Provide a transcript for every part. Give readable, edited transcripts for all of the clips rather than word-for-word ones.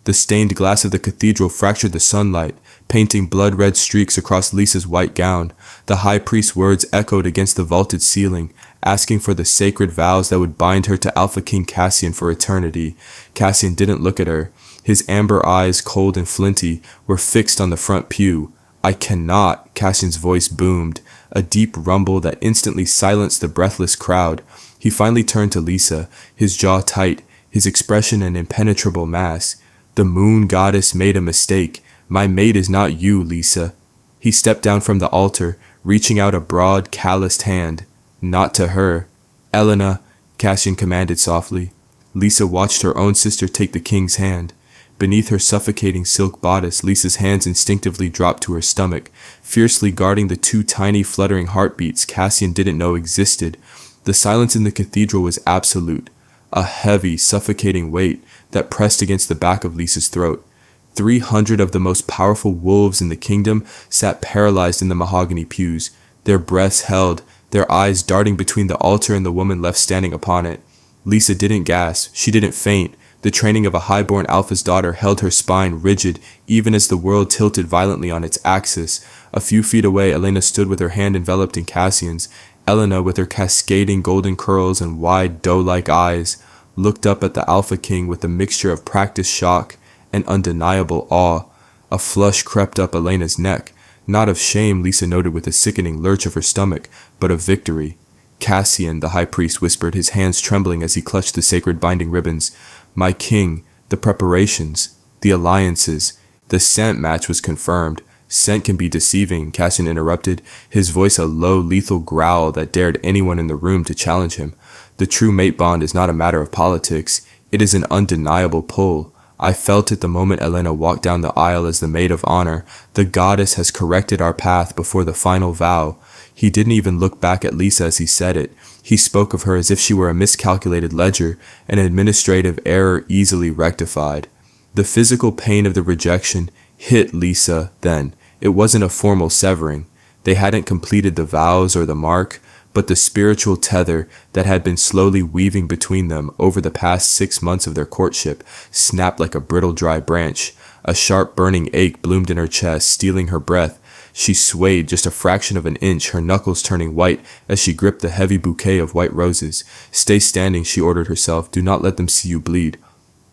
The stained glass of the cathedral fractured the sunlight, painting blood-red streaks across Lisa's white gown. The high priest's words echoed against the vaulted ceiling, asking for the sacred vows that would bind her to Alpha King Cassian for eternity. Cassian didn't look at her. His amber eyes, cold and flinty, were fixed on the front pew. "I cannot," Cassian's voice boomed, a deep rumble that instantly silenced the breathless crowd. He finally turned to Lisa, his jaw tight, his expression an impenetrable mask. "The moon goddess made a mistake. My mate is not you, Lisa." He stepped down from the altar, reaching out a broad, calloused hand. "Not to her." "Elena," Cassian commanded softly. Lisa watched her own sister take the king's hand. Beneath her suffocating silk bodice, Lisa's hands instinctively dropped to her stomach, fiercely guarding the two tiny fluttering heartbeats Cassian didn't know existed. The silence in the cathedral was absolute, a heavy, suffocating weight that pressed against the back of Lisa's throat. 300 of the most powerful wolves in the kingdom sat paralyzed in the mahogany pews, their breaths held, their eyes darting between the altar and the woman left standing upon it. Lisa didn't gasp, she didn't faint. The training of a high-born alpha's daughter held her spine rigid even as the world tilted violently on its axis. A few feet away, Elena stood with her hand enveloped in Cassian's. Elena, with her cascading golden curls and wide doe-like eyes, looked up at the Alpha King with a mixture of practiced shock and undeniable awe. A flush crept up Elena's neck, not of shame, Lisa noted with a sickening lurch of her stomach, but of victory. "Cassian," the high priest whispered, his hands trembling as he clutched the sacred binding ribbons. "My king, the preparations, the alliances." The scent match was confirmed. "Scent can be deceiving," Cassian interrupted, his voice a low, lethal growl that dared anyone in the room to challenge him. "The true mate bond is not a matter of politics. It is an undeniable pull. I felt it the moment Elena walked down the aisle as the maid of honor. The goddess has corrected our path before the final vow." He didn't even look back at Lisa as he said it. He spoke of her as if she were a miscalculated ledger, an administrative error easily rectified. The physical pain of the rejection hit Lisa then. It wasn't a formal severing. They hadn't completed the vows or the mark, but the spiritual tether that had been slowly weaving between them over the past 6 months of their courtship snapped like a brittle dry branch. A sharp burning ache bloomed in her chest, stealing her breath. She swayed just a fraction of an inch, her knuckles turning white as she gripped the heavy bouquet of white roses. "Stay standing," she ordered herself. "Do not let them see you bleed."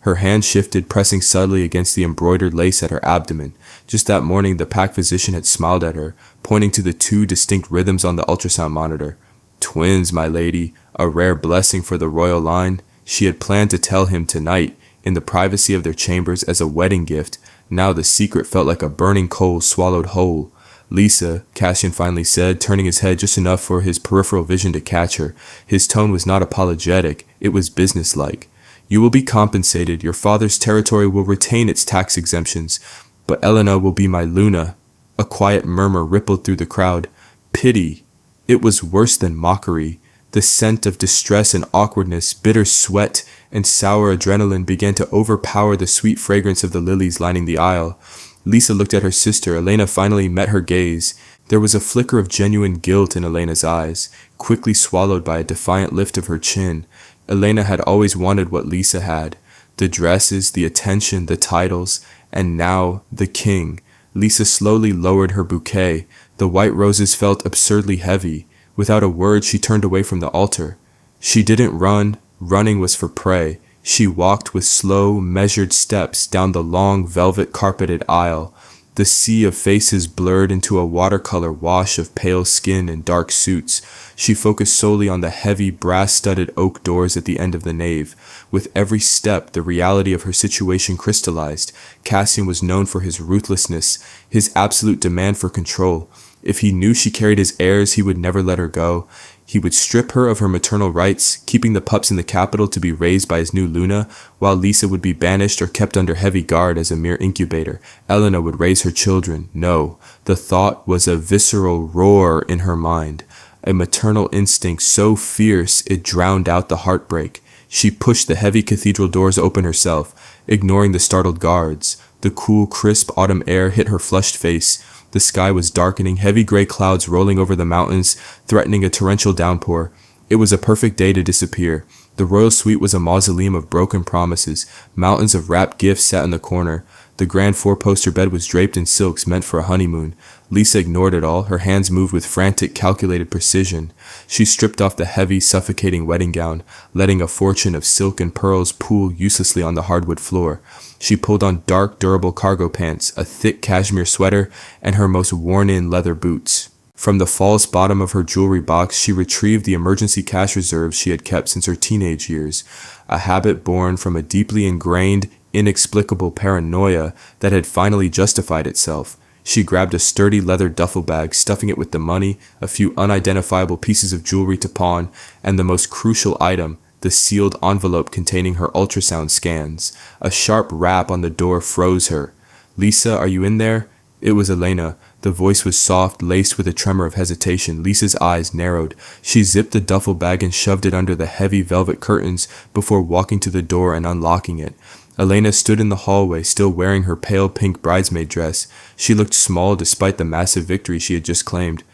Her hand shifted, pressing subtly against the embroidered lace at her abdomen. Just that morning, the pack physician had smiled at her, pointing to the 2 distinct rhythms on the ultrasound monitor. "Twins, my lady, a rare blessing for the royal line." She had planned to tell him tonight, in the privacy of their chambers, as a wedding gift. Now the secret felt like a burning coal swallowed whole. "Lisa," Cassian finally said, turning his head just enough for his peripheral vision to catch her. His tone was not apologetic, it was businesslike. "You will be compensated. Your father's territory will retain its tax exemptions. But Elena will be my Luna." A quiet murmur rippled through the crowd. Pity. It was worse than mockery. The scent of distress and awkwardness, bitter sweat, and sour adrenaline began to overpower the sweet fragrance of the lilies lining the aisle. Lisa looked at her sister. Elena finally met her gaze. There was a flicker of genuine guilt in Elena's eyes, quickly swallowed by a defiant lift of her chin. Elena had always wanted what Lisa had. The dresses, the attention, the titles, and now the king. Lisa slowly lowered her bouquet. The white roses felt absurdly heavy. Without a word, she turned away from the altar. She didn't run. Running was for prey. She walked with slow, measured steps down the long, velvet-carpeted aisle. The sea of faces blurred into a watercolor wash of pale skin and dark suits. She focused solely on the heavy, brass-studded oak doors at the end of the nave. With every step, the reality of her situation crystallized. Cassian was known for his ruthlessness, his absolute demand for control. If he knew she carried his heirs, he would never let her go. He would strip her of her maternal rights, keeping the pups in the capital to be raised by his new Luna, while Lisa would be banished or kept under heavy guard as a mere incubator. Elena would raise her children. No, the thought was a visceral roar in her mind, a maternal instinct so fierce it drowned out the heartbreak. She pushed the heavy cathedral doors open herself, ignoring the startled guards. The cool, crisp autumn air hit her flushed face. The sky was darkening, heavy gray clouds rolling over the mountains, threatening a torrential downpour. It was a perfect day to disappear. The royal suite was a mausoleum of broken promises. Mountains of wrapped gifts sat in the corner. The grand four-poster bed was draped in silks meant for a honeymoon. Lisa ignored it all. Her hands moved with frantic, calculated precision. She stripped off the heavy, suffocating wedding gown, letting a fortune of silk and pearls pool uselessly on the hardwood floor. She pulled on dark, durable cargo pants, a thick cashmere sweater, and her most worn-in leather boots. From the false bottom of her jewelry box, she retrieved the emergency cash reserves she had kept since her teenage years, a habit born from a deeply ingrained, inexplicable paranoia that had finally justified itself. She grabbed a sturdy leather duffel bag, stuffing it with the money, a few unidentifiable pieces of jewelry to pawn, and the most crucial item, the sealed envelope containing her ultrasound scans. A sharp rap on the door froze her. "Lisa, are you in there?" It was Elena. The voice was soft, laced with a tremor of hesitation. Lisa's eyes narrowed. She zipped the duffel bag and shoved it under the heavy velvet curtains before walking to the door and unlocking it. Elena stood in the hallway, still wearing her pale pink bridesmaid dress. She looked small despite the massive victory she had just claimed.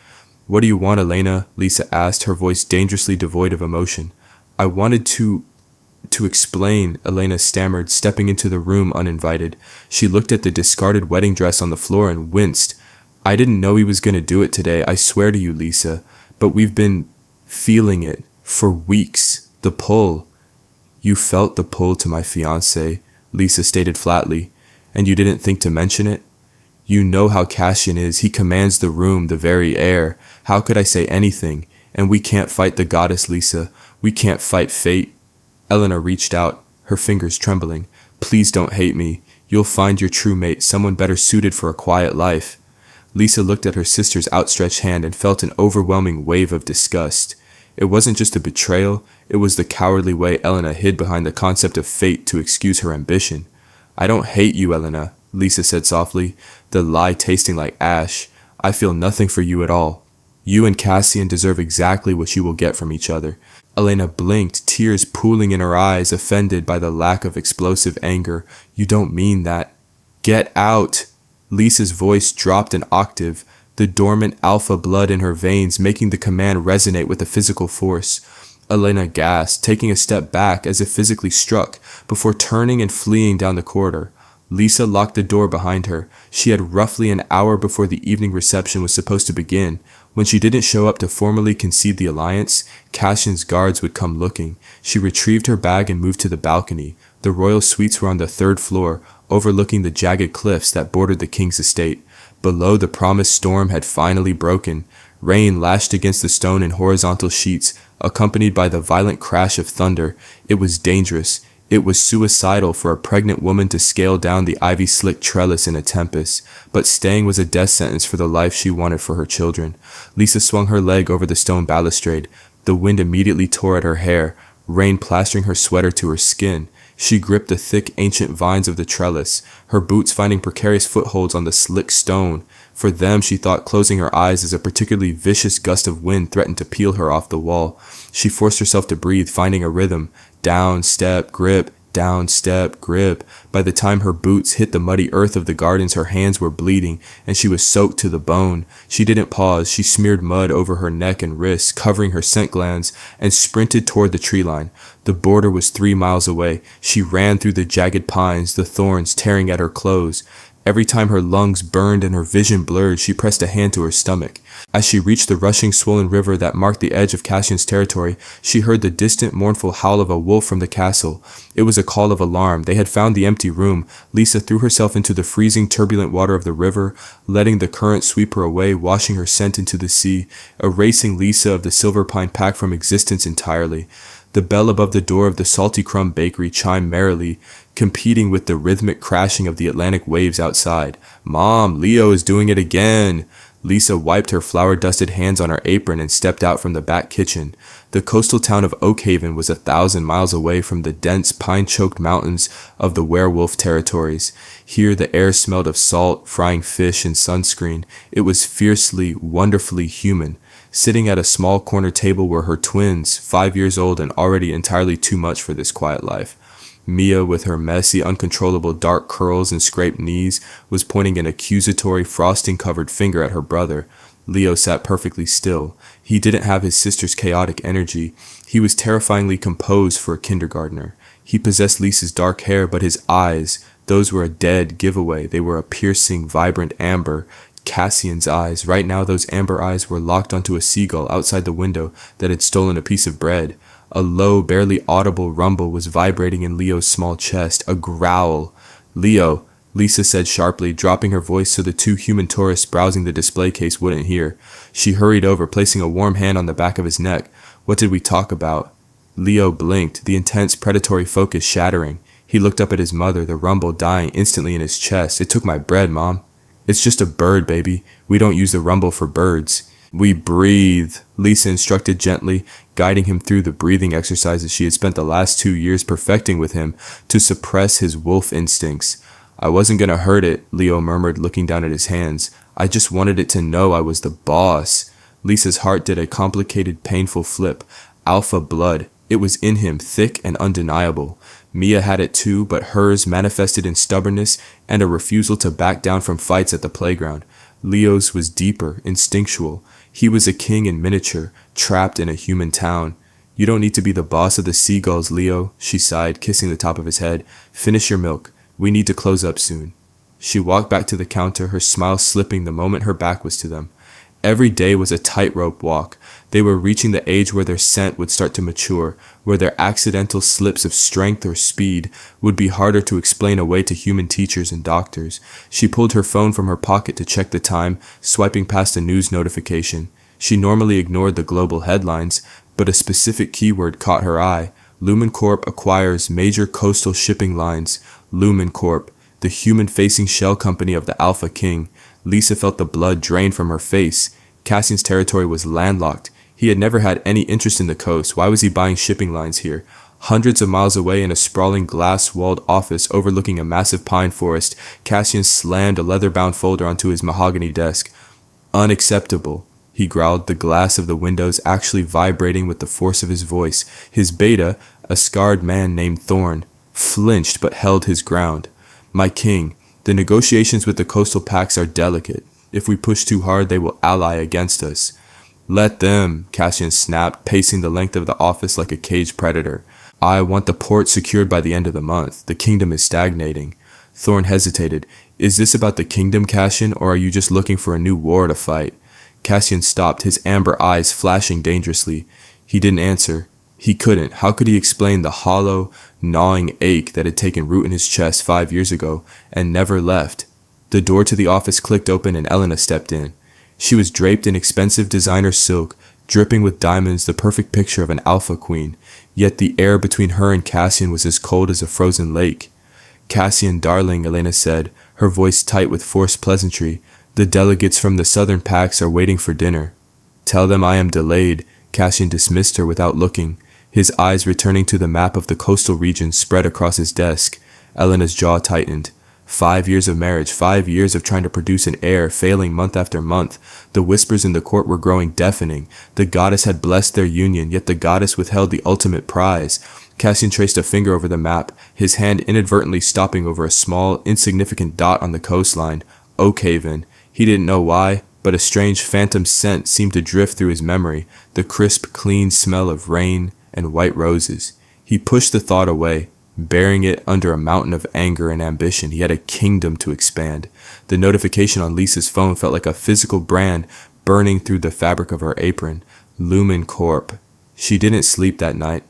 "What do you want, Elena?" Lisa asked, her voice dangerously devoid of emotion. "I wanted to explain," Elena stammered, stepping into the room uninvited. She looked at the discarded wedding dress on the floor and winced. "I didn't know he was going to do it today, I swear to you, Lisa. But we've been feeling it for weeks. The pull." "You felt the pull to my fiancé," Lisa stated flatly, "and you didn't think to mention it? You know how Cassian is. He commands the room, the very air. How could I say anything? And we can't fight the goddess, Lisa. We can't fight fate." Elena reached out, her fingers trembling. "Please don't hate me. You'll find your true mate, someone better suited for a quiet life." Lisa looked at her sister's outstretched hand and felt an overwhelming wave of disgust. It wasn't just a betrayal, it was the cowardly way Elena hid behind the concept of fate to excuse her ambition. "I don't hate you, Elena," Lisa said softly, the lie tasting like ash. "I feel nothing for you at all. You and Cassian deserve exactly what you will get from each other." Elena blinked, tears pooling in her eyes, offended by the lack of explosive anger. "You don't mean that." "Get out!" Lisa's voice dropped an octave, the dormant alpha blood in her veins making the command resonate with a physical force. Elena gasped, taking a step back as if physically struck, before turning and fleeing down the corridor. Lisa locked the door behind her. She had roughly an hour before the evening reception was supposed to begin. When she didn't show up to formally concede the alliance, Cassian's guards would come looking. She retrieved her bag and moved to the balcony. The royal suites were on the third floor, overlooking the jagged cliffs that bordered the king's estate. Below, the promised storm had finally broken. Rain lashed against the stone in horizontal sheets, accompanied by the violent crash of thunder. It was dangerous. It was suicidal for a pregnant woman to scale down the ivy-slicked trellis in a tempest, but staying was a death sentence for the life she wanted for her children. Lisa swung her leg over the stone balustrade. The wind immediately tore at her hair, rain plastering her sweater to her skin. She gripped the thick, ancient vines of the trellis, her boots finding precarious footholds on the slick stone. For them, she thought, closing her eyes as a particularly vicious gust of wind threatened to peel her off the wall. She forced herself to breathe, finding a rhythm. Down, step, grip, down, step, grip. By the time her boots hit the muddy earth of the gardens, her hands were bleeding, and she was soaked to the bone. She didn't pause. She smeared mud over her neck and wrists, covering her scent glands, and sprinted toward the tree line. The border was 3 miles away. She ran through the jagged pines, the thorns tearing at her clothes. Every time her lungs burned and her vision blurred, she pressed a hand to her stomach. As she reached the rushing, swollen river that marked the edge of Cassian's territory, she heard the distant, mournful howl of a wolf from the castle. It was a call of alarm. They had found the empty room. Lisa threw herself into the freezing, turbulent water of the river, letting the current sweep her away, washing her scent into the sea, erasing Lisa of the Silver Pine pack from existence entirely. The bell above the door of the Salty Crumb Bakery chimed merrily, competing with the rhythmic crashing of the Atlantic waves outside. "Mom, Leo is doing it again!" Lisa wiped her flour-dusted hands on her apron and stepped out from the back kitchen. The coastal town of Oakhaven was 1,000 miles away from the dense, pine-choked mountains of the Werewolf territories. Here the air smelled of salt, frying fish, and sunscreen. It was fiercely, wonderfully human. Sitting at a small corner table were her twins, 5 years old and already entirely too much for this quiet life. Mia, with her messy, uncontrollable dark curls and scraped knees, was pointing an accusatory, frosting-covered finger at her brother. Leo sat perfectly still. He didn't have his sister's chaotic energy. He was terrifyingly composed for a kindergartner. He possessed Lisa's dark hair, but his eyes, those were a dead giveaway. They were a piercing, vibrant amber. Cassian's eyes. Right now, those amber eyes were locked onto a seagull outside the window that had stolen a piece of bread. A low, barely audible rumble was vibrating in Leo's small chest. A growl. "Leo," Lisa said sharply, dropping her voice so the two human tourists browsing the display case wouldn't hear. She hurried over, placing a warm hand on the back of his neck. "What did we talk about?" Leo blinked, the intense predatory focus shattering. He looked up at his mother, the rumble dying instantly in his chest. "It took my bread, Mom." "It's just a bird, baby. We don't use the rumble for birds." "We breathe," Lisa instructed gently, guiding him through the breathing exercises she had spent the last 2 years perfecting with him to suppress his wolf instincts. "I wasn't gonna hurt it," Leo murmured, looking down at his hands. "I just wanted it to know I was the boss." Lisa's heart did a complicated, painful flip. Alpha blood. It was in him, thick and undeniable. Mia had it too, but hers manifested in stubbornness and a refusal to back down from fights at the playground. Leo's was deeper, instinctual. He was a king in miniature, trapped in a human town. "You don't need to be the boss of the seagulls, Leo," she sighed, kissing the top of his head. "Finish your milk. We need to close up soon." She walked back to the counter, her smile slipping the moment her back was to them. Every day was a tightrope walk. They were reaching the age where their scent would start to mature, where their accidental slips of strength or speed would be harder to explain away to human teachers and doctors. She pulled her phone from her pocket to check the time, swiping past a news notification. She normally ignored the global headlines, but a specific keyword caught her eye. Lumen Corp acquires major coastal shipping lines. Lumen Corp, the human-facing shell company of the Alpha King. Lisa felt the blood drain from her face. Cassian's territory was landlocked. He had never had any interest in the coast. Why was he buying shipping lines here? Hundreds of miles away in a sprawling glass-walled office overlooking a massive pine forest, Cassian slammed a leather-bound folder onto his mahogany desk. "Unacceptable," he growled, the glass of the windows actually vibrating with the force of his voice. His beta, a scarred man named Thorn, flinched but held his ground. "My king, the negotiations with the coastal pacts are delicate. If we push too hard, they will ally against us." "Let them," Cassian snapped, pacing the length of the office like a caged predator. "I want the port secured by the end of the month. The kingdom is stagnating." Thorn hesitated. "Is this about the kingdom, Cassian, or are you just looking for a new war to fight?" Cassian stopped, his amber eyes flashing dangerously. He didn't answer. He couldn't. How could he explain the hollow, gnawing ache that had taken root in his chest 5 years ago and never left? The door to the office clicked open and Elena stepped in. She was draped in expensive designer silk, dripping with diamonds, the perfect picture of an alpha queen. Yet the air between her and Cassian was as cold as a frozen lake. "Cassian, darling," Elena said, her voice tight with forced pleasantry. "The delegates from the southern pacts are waiting for dinner." "Tell them I am delayed." Cassian dismissed her without looking, his eyes returning to the map of the coastal region spread across his desk. Elena's jaw tightened. 5 years of marriage, 5 years of trying to produce an heir, failing month after month. The whispers in the court were growing deafening. The goddess had blessed their union, yet the goddess withheld the ultimate prize. Cassian traced a finger over the map, his hand inadvertently stopping over a small, insignificant dot on the coastline. Oakhaven. He didn't know why, but a strange phantom scent seemed to drift through his memory, the crisp, clean smell of rain and white roses. He pushed the thought away, bearing it under a mountain of anger and ambition. He had a kingdom to expand. The notification on Lisa's phone felt like a physical brand burning through the fabric of her apron. Lumen Corp. She didn't sleep that night.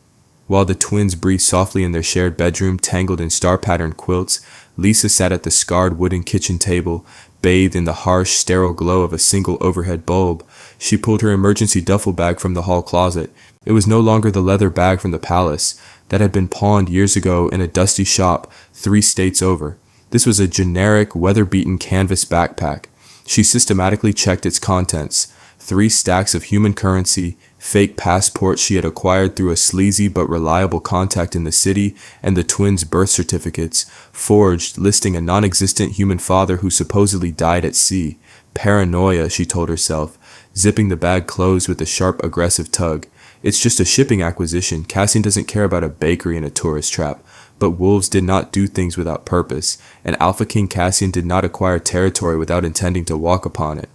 While the twins breathed softly in their shared bedroom, tangled in star-patterned quilts, Lisa sat at the scarred wooden kitchen table, bathed in the harsh, sterile glow of a single overhead bulb. She pulled her emergency duffel bag from the hall closet. It was no longer the leather bag from the palace that had been pawned years ago in a dusty shop 3 states over. This was a generic, weather-beaten canvas backpack. She systematically checked its contents. 3 stacks of human currency, fake passports she had acquired through a sleazy but reliable contact in the city, and the twins' birth certificates, forged, listing a non-existent human father who supposedly died at sea. Paranoia, she told herself, zipping the bag closed with a sharp, aggressive tug. It's just a shipping acquisition. Cassian doesn't care about a bakery and a tourist trap. But wolves did not do things without purpose, and Alpha King Cassian did not acquire territory without intending to walk upon it.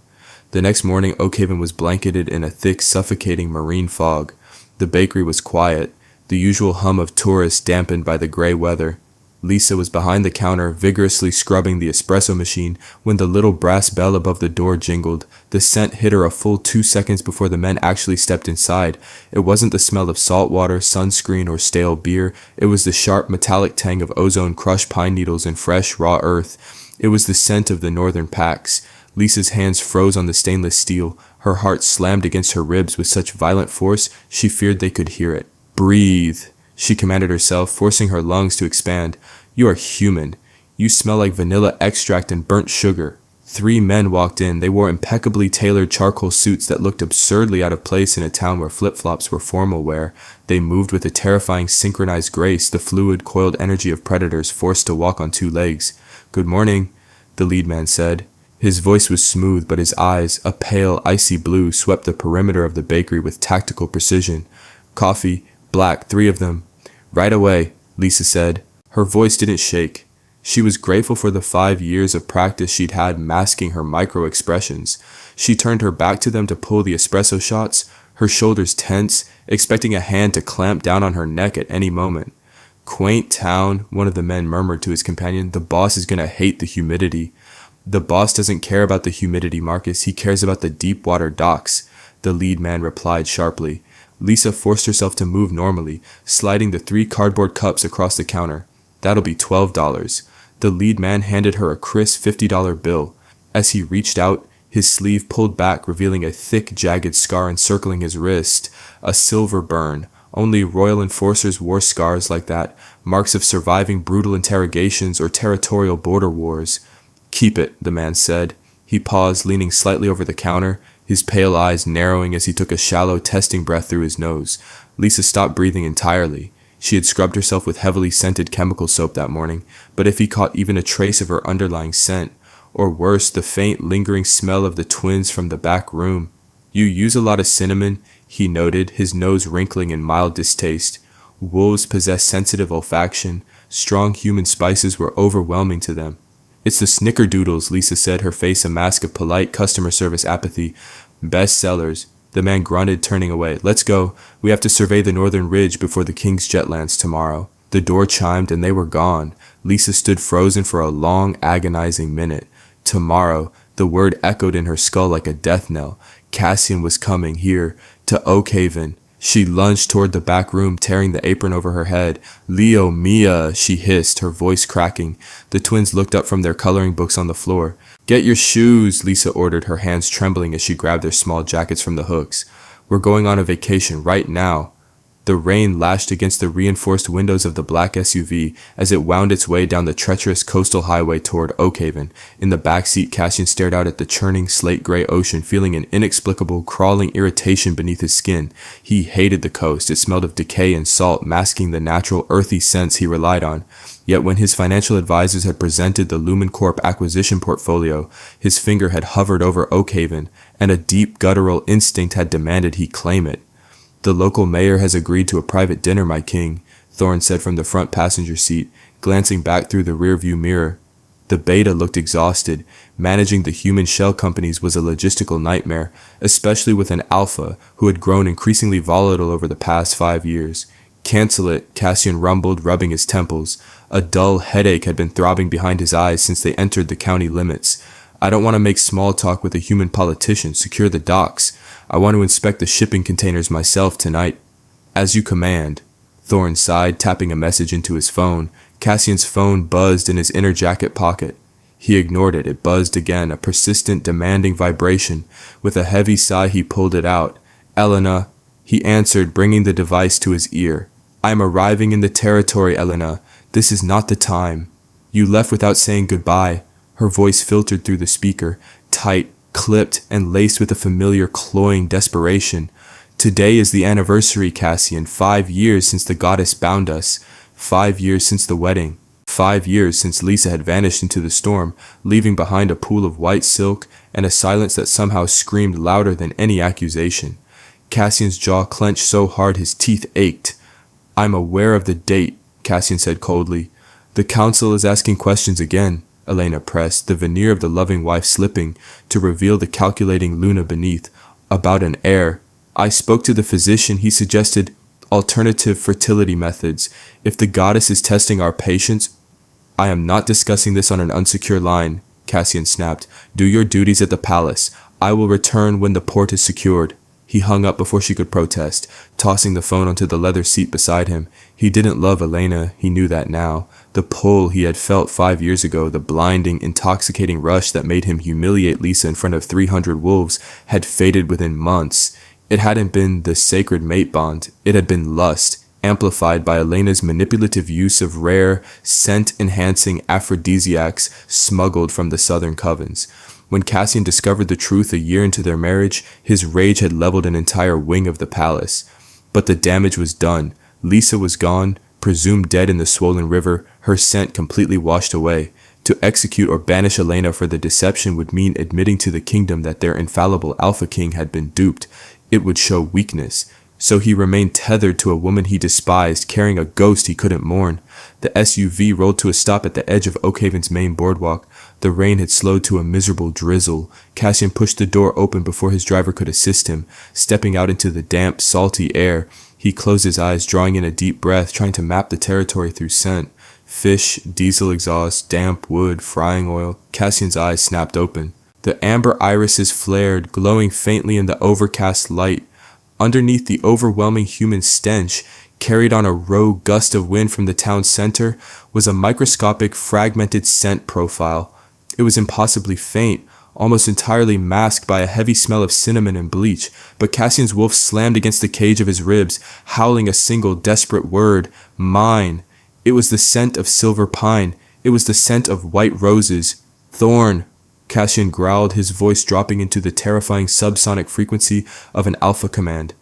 The next morning, Oakhaven was blanketed in a thick, suffocating marine fog. The bakery was quiet, the usual hum of tourists dampened by the gray weather. Lisa was behind the counter, vigorously scrubbing the espresso machine, when the little brass bell above the door jingled. The scent hit her a full 2 seconds before the men actually stepped inside. It wasn't the smell of salt water, sunscreen, or stale beer. It was the sharp, metallic tang of ozone, crushed pine needles, and fresh, raw earth. It was the scent of the northern packs. Lisa's hands froze on the stainless steel. Her heart slammed against her ribs with such violent force she feared they could hear it. "Breathe," she commanded herself, forcing her lungs to expand. "You are human. You smell like vanilla extract and burnt sugar." 3 men walked in. They wore impeccably tailored charcoal suits that looked absurdly out of place in a town where flip-flops were formal wear. They moved with a terrifying synchronized grace, the fluid, coiled energy of predators forced to walk on 2 legs. "Good morning," the lead man said. His voice was smooth, but his eyes, a pale, icy blue, swept the perimeter of the bakery with tactical precision. "Coffee, black, 3 of them." "Right away," Lisa said. Her voice didn't shake. She was grateful for the 5 years of practice she'd had masking her micro-expressions. She turned her back to them to pull the espresso shots, her shoulders tense, expecting a hand to clamp down on her neck at any moment. "Quaint town," one of the men murmured to his companion. "The boss is gonna hate the humidity." "The boss doesn't care about the humidity, Marcus. He cares about the deep water docks," the lead man replied sharply. Lisa forced herself to move normally, sliding the 3 cardboard cups across the counter. "That'll be $12. The lead man handed her a crisp $50 bill. As he reached out, his sleeve pulled back, revealing a thick, jagged scar encircling his wrist. A silver burn. Only royal enforcers wore scars like that, marks of surviving brutal interrogations or territorial border wars. "Keep it," the man said. He paused, leaning slightly over the counter, his pale eyes narrowing as he took a shallow, testing breath through his nose. Lisa stopped breathing entirely. She had scrubbed herself with heavily scented chemical soap that morning, but if he caught even a trace of her underlying scent, or worse, the faint, lingering smell of the twins from the back room. "You use a lot of cinnamon," he noted, his nose wrinkling in mild distaste. Wolves possess sensitive olfaction. Strong human spices were overwhelming to them. "It's the snickerdoodles," Lisa said, her face a mask of polite customer service apathy. "Best sellers." The man grunted, turning away. "Let's go. We have to survey the northern ridge before the King's jet lands tomorrow." The door chimed and they were gone. Lisa stood frozen for a long, agonizing minute. Tomorrow. The word echoed in her skull like a death knell. Cassian was coming here, to Oakhaven. She lunged toward the back room, tearing the apron over her head. "Leo Mia," she hissed, her voice cracking. The twins looked up from their coloring books on the floor. "Get your shoes," Lisa ordered, her hands trembling as she grabbed their small jackets from the hooks. "We're going on a vacation right now." The rain lashed against the reinforced windows of the black SUV as it wound its way down the treacherous coastal highway toward Oakhaven. In the back seat, Cassian stared out at the churning slate-gray ocean, feeling an inexplicable, crawling irritation beneath his skin. He hated the coast. It smelled of decay and salt, masking the natural, earthy scents he relied on. Yet when his financial advisors had presented the LumenCorp acquisition portfolio, his finger had hovered over Oakhaven, and a deep guttural instinct had demanded he claim it. "The local mayor has agreed to a private dinner, my king," Thorne said from the front passenger seat, glancing back through the rearview mirror. The beta looked exhausted. Managing the human shell companies was a logistical nightmare, especially with an alpha who had grown increasingly volatile over the past 5 years. "Cancel it," Cassian rumbled, rubbing his temples. A dull headache had been throbbing behind his eyes since they entered the county limits. "I don't want to make small talk with a human politician. Secure the docks. I want to inspect the shipping containers myself tonight." "As you command," Thorne sighed, tapping a message into his phone. Cassian's phone buzzed in his inner jacket pocket. He ignored it. It buzzed again, a persistent, demanding vibration. With a heavy sigh, he pulled it out. "Elena," he answered, bringing the device to his ear. "I am arriving in the territory, Elena. This is not the time. You left without saying goodbye." Her voice filtered through the speaker, tight, clipped, and laced with a familiar, cloying desperation. "Today is the anniversary, Cassian. 5 years since the goddess bound us. 5 years since the wedding. 5 years since Lisa had vanished into the storm, leaving behind a pool of white silk and a silence that somehow screamed louder than any accusation." Cassian's jaw clenched so hard his teeth ached. "I'm aware of the date," Cassian said coldly. "The council is asking questions again. Elena pressed, the veneer of the loving wife slipping to reveal the calculating Luna beneath. About an heir. I spoke to the physician. He suggested alternative fertility methods. If the goddess is testing our patience, I am not discussing this on an unsecure line, Cassian snapped. Do your duties at the palace. I will return when the port is secured. He hung up before she could protest, tossing the phone onto the leather seat beside him. He didn't love Elena, he knew that now. The pull he had felt 5 years ago, the blinding, intoxicating rush that made him humiliate Lisa in front of 300 wolves, had faded within months. It hadn't been the sacred mate bond, it had been lust, amplified by Elena's manipulative use of rare, scent-enhancing aphrodisiacs smuggled from the southern covens. When Cassian discovered the truth a year into their marriage, his rage had leveled an entire wing of the palace. But the damage was done. Lisa was gone, presumed dead in the swollen river, her scent completely washed away. To execute or banish Elena for the deception would mean admitting to the kingdom that their infallible Alpha King had been duped. It would show weakness. So he remained tethered to a woman he despised, carrying a ghost he couldn't mourn. The SUV rolled to a stop at the edge of Oakhaven's main boardwalk. The rain had slowed to a miserable drizzle. Cassian pushed the door open before his driver could assist him. Stepping out into the damp, salty air, he closed his eyes, drawing in a deep breath, trying to map the territory through scent. Fish, diesel exhaust, damp wood, frying oil. Cassian's eyes snapped open. The amber irises flared, glowing faintly in the overcast light. Underneath the overwhelming human stench, carried on a rogue gust of wind from the town center, was a microscopic, fragmented scent profile. It was impossibly faint, almost entirely masked by a heavy smell of cinnamon and bleach, but Cassian's wolf slammed against the cage of his ribs, howling a single desperate word, mine. It was the scent of silver pine. It was the scent of white roses. Thorn. Cassian growled, his voice dropping into the terrifying subsonic frequency of an alpha command.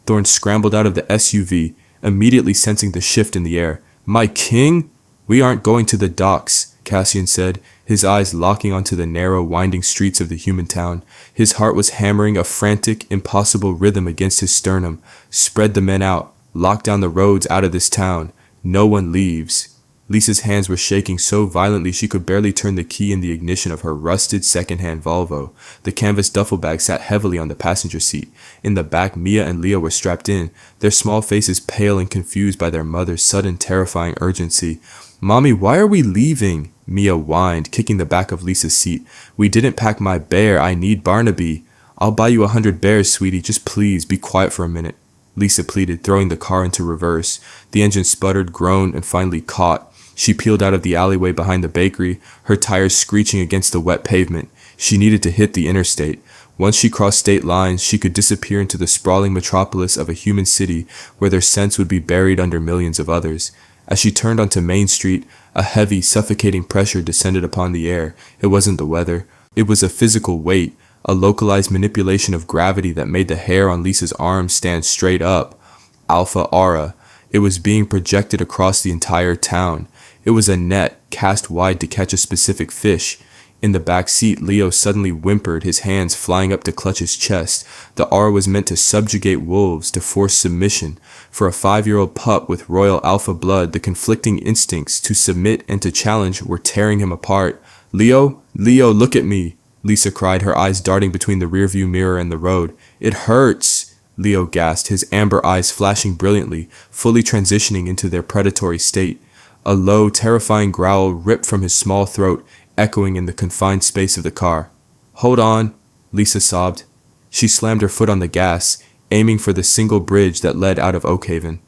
Thorn scrambled out of the SUV, immediately sensing the shift in the air. My king? We aren't going to the docks, Cassian said, his eyes locking onto the narrow, winding streets of the human town. His heart was hammering a frantic, impossible rhythm against his sternum. Spread the men out. Lock down the roads out of this town. No one leaves. Lisa's hands were shaking so violently she could barely turn the key in the ignition of her rusted second-hand Volvo. The canvas duffel bag sat heavily on the passenger seat. In the back, Mia and Leo were strapped in, their small faces pale and confused by their mother's sudden, terrifying urgency. Mommy, why are we leaving? Mia whined, kicking the back of Lisa's seat. We didn't pack my bear. I need Barnaby. I'll buy you 100 bears, sweetie. Just please, be quiet for a minute. Lisa pleaded, throwing the car into reverse. The engine sputtered, groaned, and finally caught. She peeled out of the alleyway behind the bakery, her tires screeching against the wet pavement. She needed to hit the interstate. Once she crossed state lines, she could disappear into the sprawling metropolis of a human city where their scents would be buried under millions of others. As she turned onto Main Street, a heavy, suffocating pressure descended upon the air. It wasn't the weather. It was a physical weight, a localized manipulation of gravity that made the hair on Lisa's arms stand straight up. Alpha Aura. It was being projected across the entire town. It was a net, cast wide to catch a specific fish. In the back seat, Leo suddenly whimpered, his hands flying up to clutch his chest. The aura was meant to subjugate wolves, to force submission. For a 5-year-old pup with royal alpha blood, the conflicting instincts to submit and to challenge were tearing him apart. Leo, look at me, Lisa cried, her eyes darting between the rearview mirror and the road. It hurts, Leo gasped, his amber eyes flashing brilliantly, fully transitioning into their predatory state. A low, terrifying growl ripped from his small throat, echoing in the confined space of the car. Hold on, Lisa sobbed. She slammed her foot on the gas, aiming for the single bridge that led out of Oakhaven.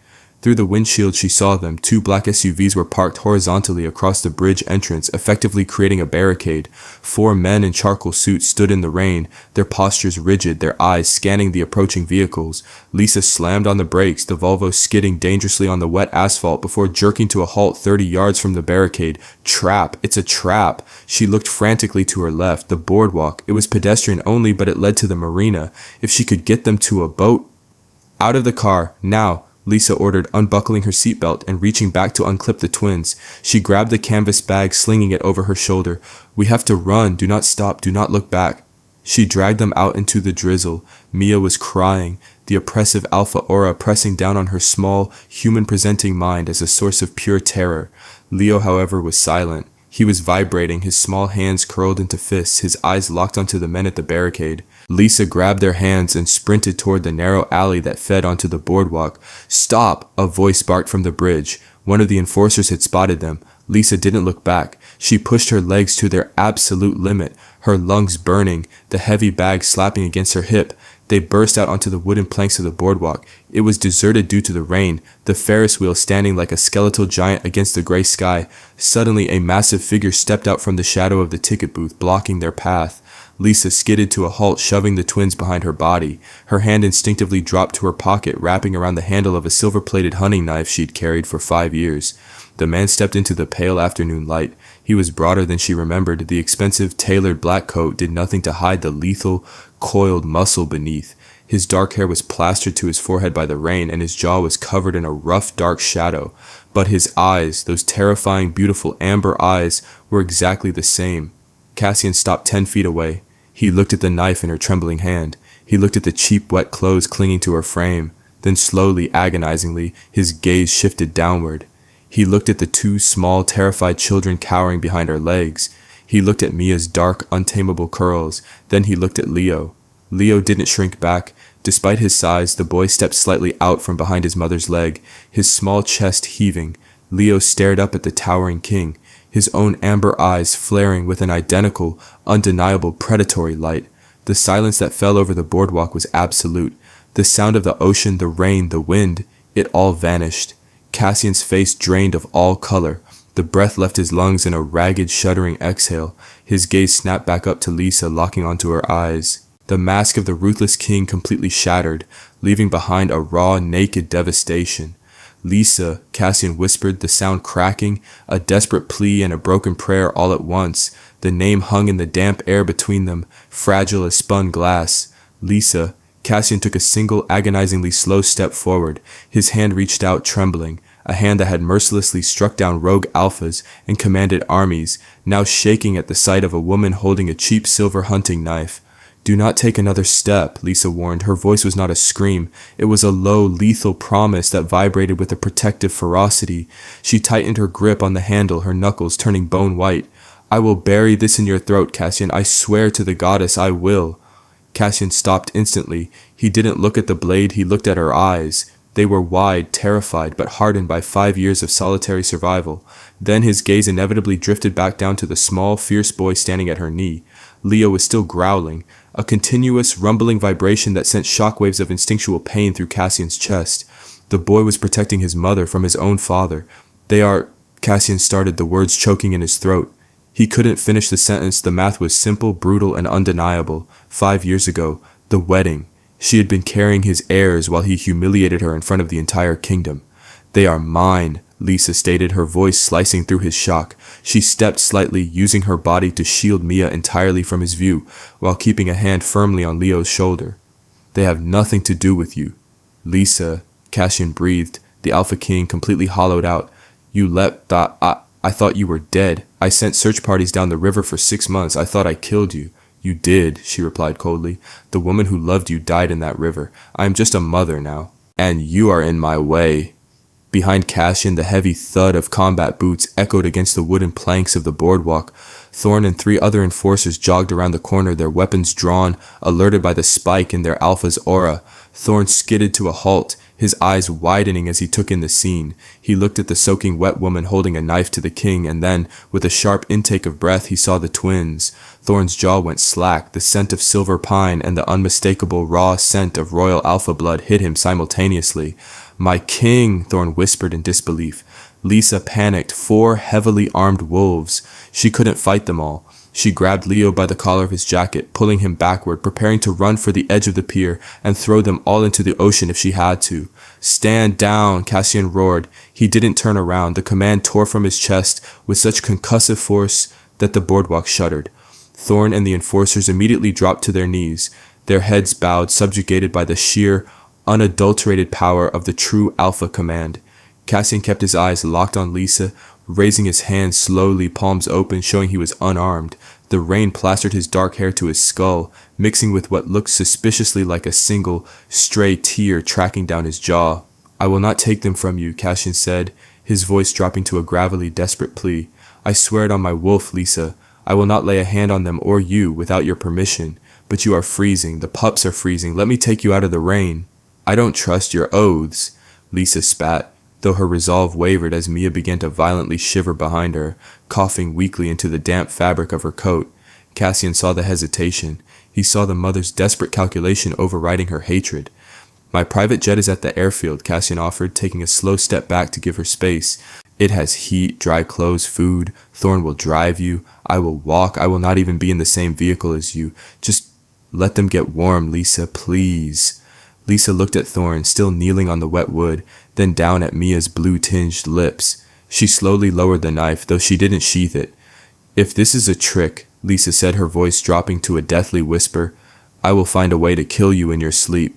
Through the windshield she saw them. 2 black SUVs were parked horizontally across the bridge entrance, effectively creating a barricade. 4 men in charcoal suits stood in the rain, their postures rigid, their eyes scanning the approaching vehicles. Lisa slammed on the brakes, the Volvo skidding dangerously on the wet asphalt before jerking to a halt 30 yards from the barricade. Trap! It's a trap! She looked frantically to her left, the boardwalk. It was pedestrian only, but it led to the marina. If she could get them to a boat... Out of the car, now! Lisa ordered, unbuckling her seatbelt and reaching back to unclip the twins. She grabbed the canvas bag, slinging it over her shoulder. We have to run. Do not stop. Do not look back. She dragged them out into the drizzle. Mia was crying, the oppressive alpha aura pressing down on her small, human-presenting mind as a source of pure terror. Leo, however, was silent. He was vibrating, his small hands curled into fists, his eyes locked onto the men at the barricade. Lisa grabbed their hands and sprinted toward the narrow alley that fed onto the boardwalk. "Stop!" a voice barked from the bridge. One of the enforcers had spotted them. Lisa didn't look back. She pushed her legs to their absolute limit, her lungs burning, the heavy bag slapping against her hip. They burst out onto the wooden planks of the boardwalk. It was deserted due to the rain, the Ferris wheel standing like a skeletal giant against the gray sky. Suddenly, a massive figure stepped out from the shadow of the ticket booth, blocking their path. Lisa skidded to a halt, shoving the twins behind her body. Her hand instinctively dropped to her pocket, wrapping around the handle of a silver-plated hunting knife she'd carried for 5 years. The man stepped into the pale afternoon light. He was broader than she remembered. The expensive, tailored black coat did nothing to hide the lethal, coiled muscle beneath. His dark hair was plastered to his forehead by the rain, and his jaw was covered in a rough, dark shadow. But his eyes, those terrifying, beautiful amber eyes, were exactly the same. Cassian stopped 10 feet away. He looked at the knife in her trembling hand. He looked at the cheap, wet clothes clinging to her frame. Then slowly, agonizingly, his gaze shifted downward. He looked at the two small, terrified children cowering behind her legs. He looked at Mia's dark, untamable curls. Then he looked at Leo. Leo didn't shrink back. Despite his size, the boy stepped slightly out from behind his mother's leg, his small chest heaving. Leo stared up at the towering king, his own amber eyes flaring with an identical, undeniable predatory light. The silence that fell over the boardwalk was absolute. The sound of the ocean, the rain, the wind, it all vanished. Cassian's face drained of all color. The breath left his lungs in a ragged, shuddering exhale. His gaze snapped back up to Lisa, locking onto her eyes. The mask of the ruthless king completely shattered, leaving behind a raw, naked devastation. "Lisa," Cassian whispered, the sound cracking, a desperate plea and a broken prayer all at once. The name hung in the damp air between them, fragile as spun glass. "Lisa." Cassian took a single, agonizingly slow step forward. His hand reached out, trembling, a hand that had mercilessly struck down rogue alphas and commanded armies, now shaking at the sight of a woman holding a cheap silver hunting knife. "Do not take another step," Lisa warned. Her voice was not a scream. It was a low, lethal promise that vibrated with a protective ferocity. She tightened her grip on the handle, her knuckles turning bone white. "I will bury this in your throat, Cassian. I swear to the goddess I will." Cassian stopped instantly. He didn't look at the blade, he looked at her eyes. They were wide, terrified, but hardened by 5 years of solitary survival. Then his gaze inevitably drifted back down to the small, fierce boy standing at her knee. Leo was still growling, a continuous, rumbling vibration that sent shockwaves of instinctual pain through Cassian's chest. The boy was protecting his mother from his own father. "They are—" Cassian started, the words choking in his throat. He couldn't finish the sentence. The math was simple, brutal, and undeniable. 5 years ago, the wedding. She had been carrying his heirs while he humiliated her in front of the entire kingdom. "They are mine," Lisa stated, her voice slicing through his shock. She stepped slightly, using her body to shield Mia entirely from his view, while keeping a hand firmly on Leo's shoulder. "They have nothing to do with you." "Lisa," Cassian breathed, the Alpha King completely hollowed out. "You I thought you were dead. I sent search parties down the river for 6 months. I thought I killed you." "You did," she replied coldly. "The woman who loved you died in that river. I am just a mother now. And you are in my way." Behind Cassian, the heavy thud of combat boots echoed against the wooden planks of the boardwalk. Thorn and 3 other enforcers jogged around the corner, their weapons drawn, alerted by the spike in their alpha's aura. Thorn skidded to a halt, his eyes widening as he took in the scene. He looked at the soaking wet woman holding a knife to the king, and then, with a sharp intake of breath, he saw the twins. Thorn's jaw went slack. The scent of silver pine and the unmistakable raw scent of royal alpha blood hit him simultaneously. "My king," Thorn whispered in disbelief. Lisa panicked. 4 heavily armed wolves. She couldn't fight them all. She grabbed Leo by the collar of his jacket, pulling him backward, preparing to run for the edge of the pier and throw them all into the ocean if she had to. "Stand down," Cassian roared. He didn't turn around. The command tore from his chest with such concussive force that the boardwalk shuddered. Thorn and the enforcers immediately dropped to their knees, their heads bowed, subjugated by the sheer, unadulterated power of the true Alpha command. Cassian kept his eyes locked on Lisa, raising his hands slowly, palms open, showing he was unarmed. The rain plastered his dark hair to his skull, mixing with what looked suspiciously like a single, stray tear tracking down his jaw. "I will not take them from you," Cassian said, his voice dropping to a gravelly, desperate plea. I swear it on my wolf, Lisa. I will not lay a hand on them or you without your permission. But you are freezing. The pups are freezing. Let me take you out of the rain. I don't trust your oaths, Lisa spat, though her resolve wavered as Mia began to violently shiver behind her, coughing weakly into the damp fabric of her coat. Cassian saw the hesitation. He saw the mother's desperate calculation overriding her hatred. My private jet is at the airfield, Cassian offered, taking a slow step back to give her space. It has heat, dry clothes, food. Thorn will drive you. I will walk. I will not even be in the same vehicle as you. Just let them get warm, Lisa, please. Lisa looked at Thorn, still kneeling on the wet wood, then down at Mia's blue-tinged lips. She slowly lowered the knife, though she didn't sheath it. If this is a trick, Lisa said, her voice dropping to a deathly whisper, I will find a way to kill you in your sleep.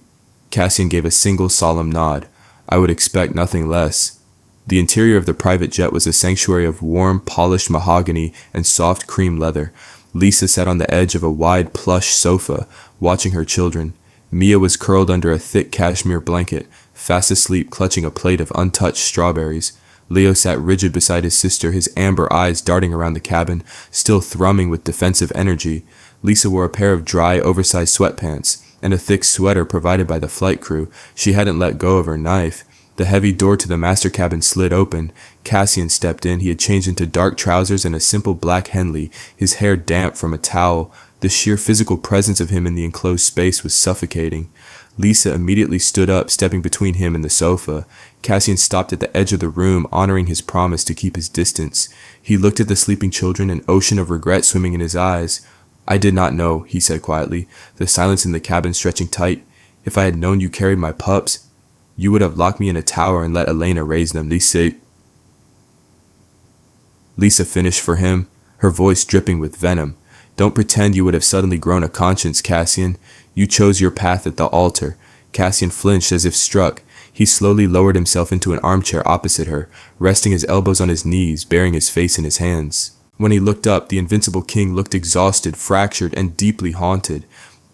Cassian gave a single solemn nod. I would expect nothing less. The interior of the private jet was a sanctuary of warm, polished mahogany and soft cream leather. Lisa sat on the edge of a wide plush sofa, watching her children. Mia was curled under a thick cashmere blanket, fast asleep clutching a plate of untouched strawberries. Leo sat rigid beside his sister, his amber eyes darting around the cabin, still thrumming with defensive energy. Lisa wore a pair of dry, oversized sweatpants and a thick sweater provided by the flight crew. She hadn't let go of her knife. The heavy door to the master cabin slid open. Cassian stepped in. He had changed into dark trousers and a simple black Henley, his hair damp from a towel. The sheer physical presence of him in the enclosed space was suffocating. Lisa immediately stood up, stepping between him and the sofa. Cassian stopped at the edge of the room, honoring his promise to keep his distance. He looked at the sleeping children, an ocean of regret swimming in his eyes. I did not know, he said quietly, the silence in the cabin stretching tight. If I had known you carried my pups, you would have locked me in a tower and let Elena raise them. Lisa finished for him, her voice dripping with venom. Don't pretend you would have suddenly grown a conscience, Cassian. You chose your path at the altar. Cassian flinched as if struck. He slowly lowered himself into an armchair opposite her, resting his elbows on his knees, burying his face in his hands. When he looked up, the invincible king looked exhausted, fractured, and deeply haunted.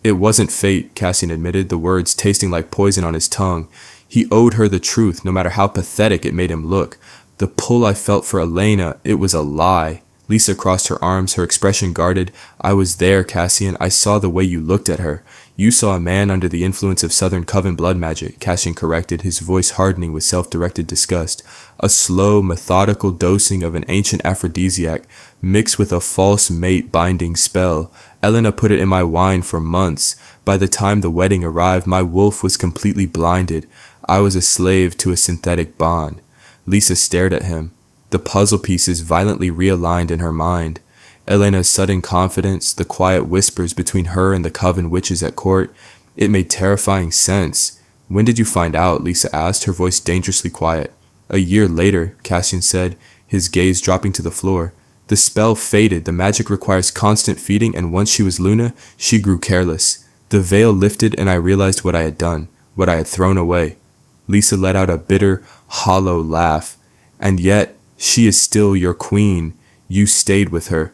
It wasn't fate, Cassian admitted, the words tasting like poison on his tongue. He owed her the truth, no matter how pathetic it made him look. The pull I felt for Elena, it was a lie. Lisa crossed her arms, her expression guarded. I was there, Cassian. I saw the way you looked at her. You saw a man under the influence of Southern Coven blood magic, Cassian corrected, his voice hardening with self-directed disgust. A slow, methodical dosing of an ancient aphrodisiac, mixed with a false mate binding spell. Elena put it in my wine for months. By the time the wedding arrived, my wolf was completely blinded. I was a slave to a synthetic bond. Lisa stared at him. The puzzle pieces violently realigned in her mind. Elena's sudden confidence, the quiet whispers between her and the coven witches at court, it made terrifying sense. When did you find out? Lisa asked, her voice dangerously quiet. A year later, Cassian said, his gaze dropping to the floor. The spell faded, the magic requires constant feeding, and once she was Luna, she grew careless. The veil lifted and I realized what I had done, what I had thrown away. Lisa let out a bitter, hollow laugh. And yet, she is still your queen. You stayed with her.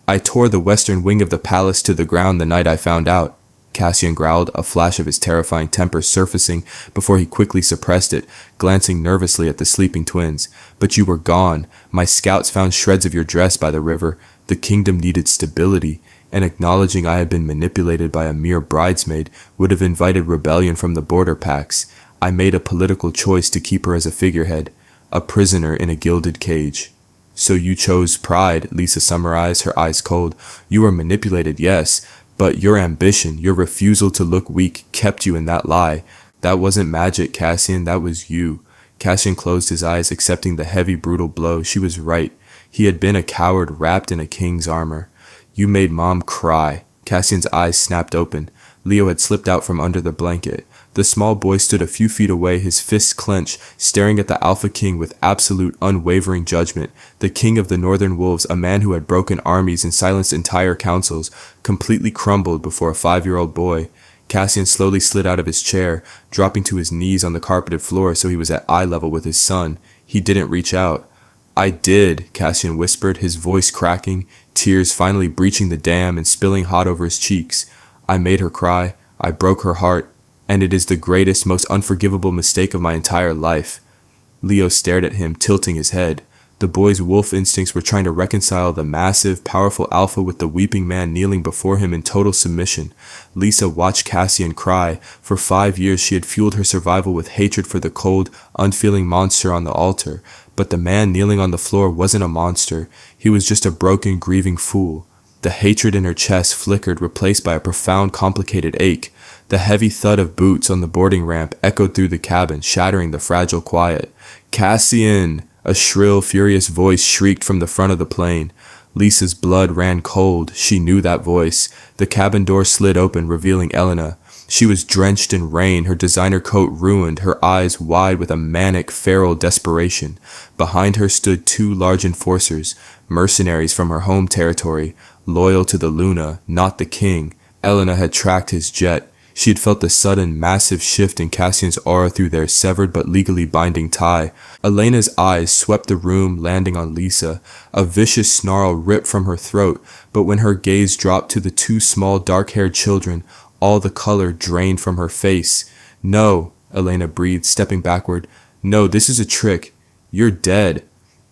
I tore the western wing of the palace to the ground the night I found out, Cassian growled, a flash of his terrifying temper surfacing before he quickly suppressed it, glancing nervously at the sleeping twins. But you were gone. My scouts found shreds of your dress by the river. The kingdom needed stability, and acknowledging I had been manipulated by a mere bridesmaid would have invited rebellion from the border packs. I made a political choice to keep her as a figurehead, a prisoner in a gilded cage. So you chose pride, Lisa summarized, her eyes cold. You were manipulated, yes, but your ambition, your refusal to look weak, kept you in that lie. That wasn't magic, Cassian, that was you. Cassian closed his eyes, accepting the heavy, brutal blow. She was right. He had been a coward wrapped in a king's armor. You made Mom cry. Cassian's eyes snapped open. Leo had slipped out from under the blanket. The small boy stood a few feet away, his fists clenched, staring at the Alpha King with absolute, unwavering judgment. The king of the Northern Wolves, a man who had broken armies and silenced entire councils, completely crumbled before a 5-year-old boy. Cassian slowly slid out of his chair, dropping to his knees on the carpeted floor so he was at eye level with his son. He didn't reach out. I did, Cassian whispered, his voice cracking, tears finally breaching the dam and spilling hot over his cheeks. I made her cry. I broke her heart. And it is the greatest, most unforgivable mistake of my entire life. Leo stared at him, tilting his head. The boy's wolf instincts were trying to reconcile the massive, powerful alpha with the weeping man kneeling before him in total submission. Lisa watched Cassian cry. For 5 years she had fueled her survival with hatred for the cold, unfeeling monster on the altar. But the man kneeling on the floor wasn't a monster. He was just a broken, grieving fool. The hatred in her chest flickered, replaced by a profound, complicated ache. The heavy thud of boots on the boarding ramp echoed through the cabin, shattering the fragile quiet. "Cassian!" A shrill, furious voice shrieked from the front of the plane. Lisa's blood ran cold. She knew that voice. The cabin door slid open, revealing Elena. She was drenched in rain, her designer coat ruined, her eyes wide with a manic, feral desperation. Behind her stood 2 large enforcers, mercenaries from her home territory, loyal to the Luna, not the king. Elena had tracked his jet. She had felt the sudden, massive shift in Cassian's aura through their severed but legally binding tie. Elena's eyes swept the room, landing on Lisa. A vicious snarl ripped from her throat, but when her gaze dropped to the 2 small, dark-haired children, all the color drained from her face. "No," Elena breathed, stepping backward. "No, this is a trick. You're dead."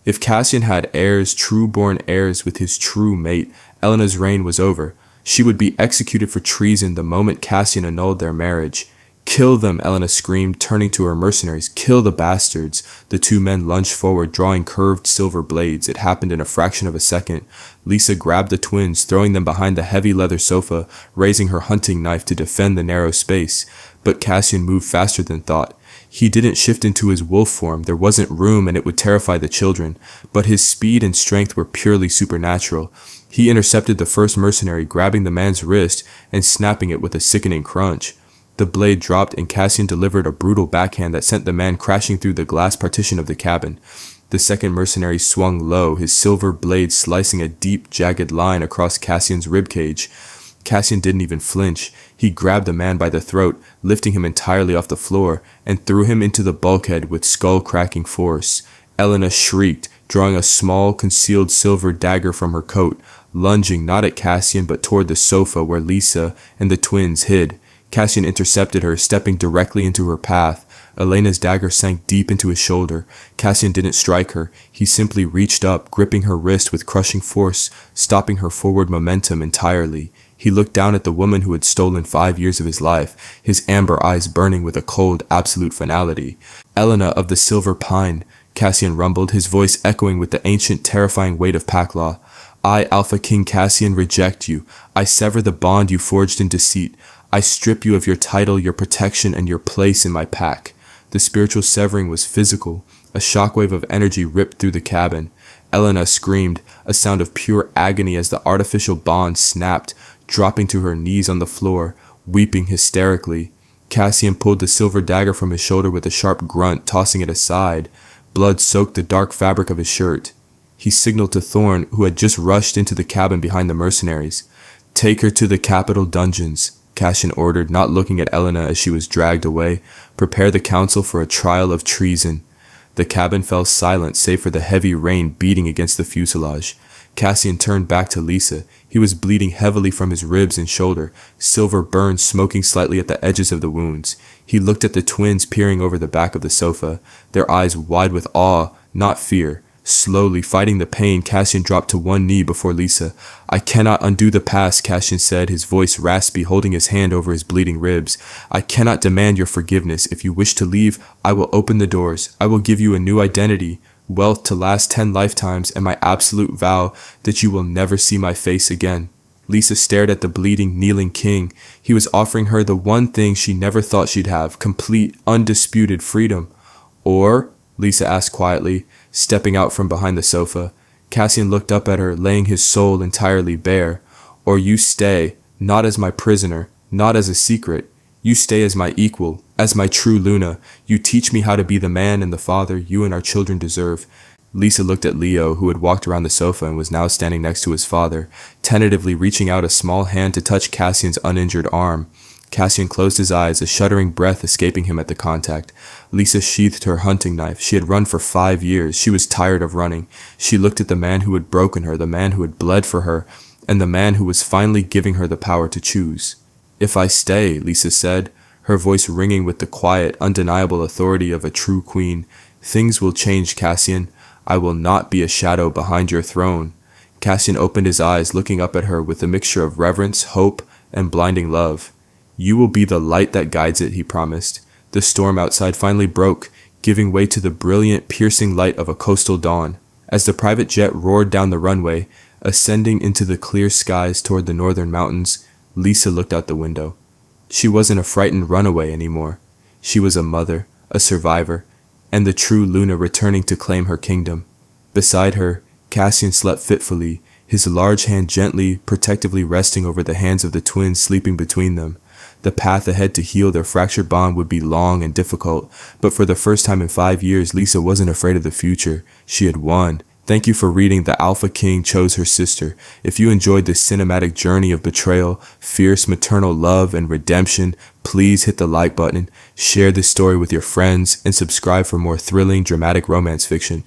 If Cassian had heirs, true-born heirs with his true mate, Elena's reign was over. She would be executed for treason the moment Cassian annulled their marriage. "Kill them," Elena screamed, turning to her mercenaries. "Kill the bastards." The 2 men lunged forward, drawing curved silver blades. It happened in a fraction of a second. Lisa grabbed the twins, throwing them behind the heavy leather sofa, raising her hunting knife to defend the narrow space. But Cassian moved faster than thought. He didn't shift into his wolf form. There wasn't room, and it would terrify the children. But his speed and strength were purely supernatural. He intercepted the first mercenary, grabbing the man's wrist and snapping it with a sickening crunch. The blade dropped, and Cassian delivered a brutal backhand that sent the man crashing through the glass partition of the cabin. The second mercenary swung low, his silver blade slicing a deep, jagged line across Cassian's ribcage. Cassian didn't even flinch. He grabbed the man by the throat, lifting him entirely off the floor, and threw him into the bulkhead with skull-cracking force. Elena shrieked, drawing a small, concealed silver dagger from her coat, lunging not at Cassian but toward the sofa where Lisa and the twins hid. Cassian intercepted her, stepping directly into her path. Elena's dagger sank deep into his shoulder. Cassian didn't strike her. He simply reached up, gripping her wrist with crushing force, stopping her forward momentum entirely. He looked down at the woman who had stolen 5 years of his life, his amber eyes burning with a cold, absolute finality. "Elena of the Silver Pine," Cassian rumbled, his voice echoing with the ancient, terrifying weight of pack law. "I, Alpha King Cassian, reject you. I sever the bond you forged in deceit. I strip you of your title, your protection, and your place in my pack." The spiritual severing was physical. A shockwave of energy ripped through the cabin. Elena screamed, a sound of pure agony as the artificial bond snapped, dropping to her knees on the floor, weeping hysterically. Cassian pulled the silver dagger from his shoulder with a sharp grunt, tossing it aside. Blood soaked the dark fabric of his shirt. He signaled to Thorn, who had just rushed into the cabin behind the mercenaries. "Take her to the capital dungeons," Cassian ordered, not looking at Elena as she was dragged away. "Prepare the council for a trial of treason." The cabin fell silent save for the heavy rain beating against the fuselage. Cassian turned back to Lisa. He was bleeding heavily from his ribs and shoulder, silver burns smoking slightly at the edges of the wounds. He looked at the twins peering over the back of the sofa, their eyes wide with awe, not fear. Slowly, fighting the pain, Cassian dropped to one knee before Lisa. "I cannot undo the past," Cassian said, his voice raspy, holding his hand over his bleeding ribs. "I cannot demand your forgiveness. If you wish to leave, I will open the doors. I will give you a new identity, wealth to last 10 lifetimes, and my absolute vow that you will never see my face again." Lisa stared at the bleeding, kneeling king. He was offering her the one thing she never thought she'd have, complete, undisputed freedom. "Or?" Lisa asked quietly, stepping out from behind the sofa. Cassian looked up at her, laying his soul entirely bare. "Or you stay, not as my prisoner, not as a secret. You stay as my equal, as my true Luna. You teach me how to be the man and the father you and our children deserve." Lisa looked at Leo, who had walked around the sofa and was now standing next to his father, tentatively reaching out a small hand to touch Cassian's uninjured arm. Cassian closed his eyes, a shuddering breath escaping him at the contact. Lisa sheathed her hunting knife. She had run for 5 years. She was tired of running. She looked at the man who had broken her, the man who had bled for her, and the man who was finally giving her the power to choose. "If I stay," Lisa said, her voice ringing with the quiet, undeniable authority of a true queen, "things will change, Cassian. I will not be a shadow behind your throne." Cassian opened his eyes, looking up at her with a mixture of reverence, hope, and blinding love. "You will be the light that guides it," he promised. The storm outside finally broke, giving way to the brilliant, piercing light of a coastal dawn. As the private jet roared down the runway, ascending into the clear skies toward the northern mountains, Lisa looked out the window. She wasn't a frightened runaway anymore. She was a mother, a survivor, and the true Luna returning to claim her kingdom. Beside her, Cassian slept fitfully, his large hand gently, protectively resting over the hands of the twins sleeping between them. The path ahead to heal their fractured bond would be long and difficult, but for the first time in 5 years, Lisa wasn't afraid of the future. She had won. Thank you for reading The Alpha King Chose Her Sister. If you enjoyed this cinematic journey of betrayal, fierce maternal love, and redemption, please hit the like button, share this story with your friends, and subscribe for more thrilling, dramatic romance fiction.